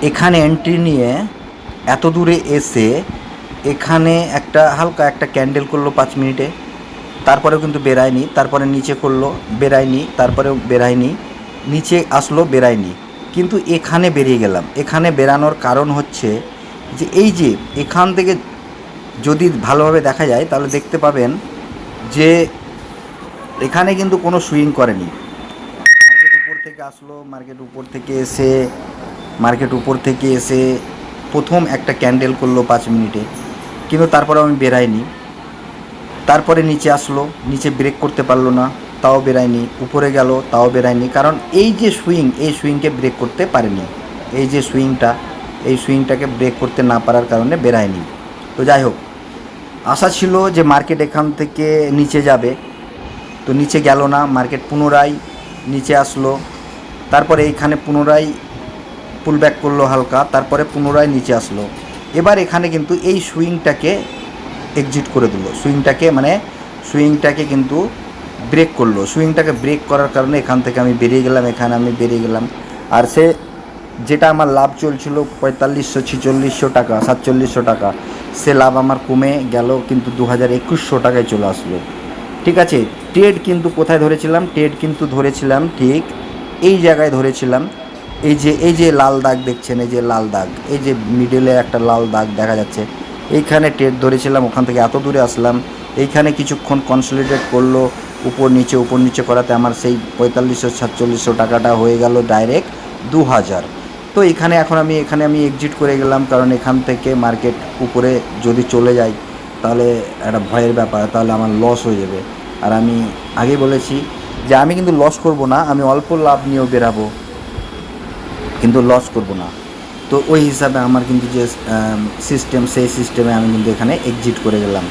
এখানে এন্ট্রি নিয়ে এত দূরে এসে এখানে একটা হালকা একটা ক্যান্ডেল করলো 5 মিনিটে, তারপরেও কিন্তু বেরায়নি। তারপরে নিচে করলো, বেরায়নি। তারপরেও বেরায়নি। নিচে আসলো, বেরায়নি। কিন্তু এখানে বেরিয়ে গেলাম। এখানে বেরানোর কারণ হচ্ছে যে এই যে এখান থেকে যদি ভালোভাবে দেখা যায় তাহলে দেখতে পাবেন যে এখানে কিন্তু কোনো সুইং করেনি। মার্কেট উপর থেকে আসলো, মার্কেট উপর থেকে এসে প্রথম একটা ক্যান্ডেল করলো 5 মিনিটে, কিন্তু তারপরে আমি বেরাইনি। তারপরে নিচে আসলো, নিচে ব্রেক করতে পারলো না, তাও বেরায়নি। উপরে গেল, তাও বেরায়নি। কারণ এই যে সুইং, এই সুইংকে ব্রেক করতে পারেনি। এই যে সুইংটা, এই সুইংটাকে ব্রেক করতে না পারার কারণে বেরায়নি। তো যাই হোক, আশা ছিল যে মার্কেট এখান থেকে নিচে যাবে, তো নিচে গেল না। মার্কেট পুনরায় নিচে আসলো, তারপরে এইখানে পুনরায় পুল ব্যাক করলো হালকা, তারপরে পুনরায় নিচে আসলো। এবার এখানে কিন্তু এই সুইংটাকে এক্সিট করে দিল। সুইংটাকে কিন্তু ব্রেক করলো। সুইংটাকে ব্রেক করার কারণে এখান থেকে আমি বেরিয়ে গেলাম, এখানে আমি বেরিয়ে গেলাম। আর সে যেটা আমার লাভ চলছিল 4500, 4600 টাকা, 4700 টাকা, সে লাভ আমার কমে গেল, কিন্তু 2100 টাকায় চলে আসলো। ঠিক আছে, ট্রেড কিন্তু কোথায় ধরেছিলাম? ট্রেড কিন্তু ধরেছিলাম ঠিক এই জায়গায় ধরেছিলাম। এই যে লাল দাগ দেখছেন, এই যে লাল দাগ, এই যে মিডলে একটা লাল দাগ দেখা যাচ্ছে, এইখানে ট্রেড ধরেছিলাম। ওখান থেকে এত দূরে আসলাম, এইখানে কিছুক্ষণ কনসলিডেট করলো, উপর নিচে করাতে আমার সেই 4500 4700 টাকাটা হয়ে গেল ডাইরেক্ট 2000। তো এখন আমি এক্সিট করে গেলাম, কারণ এখান থেকে মার্কেট উপরে যদি চলে যায় তাহলে একটা ভয়ের ব্যাপার, তাহলে আমার লস হয়ে যাবে। আর আমি আগেই বলেছি যে আমি কিন্তু লস করব না, আমি অল্প লাভ নিয়েও বেরাবো, কিন্তু লস করব না। তো ওই হিসাবে আমার কিন্তু যে সিস্টেম, সেই সিস্টেমে আমি কিন্তু এখানে এক্সিট করে গেলাম।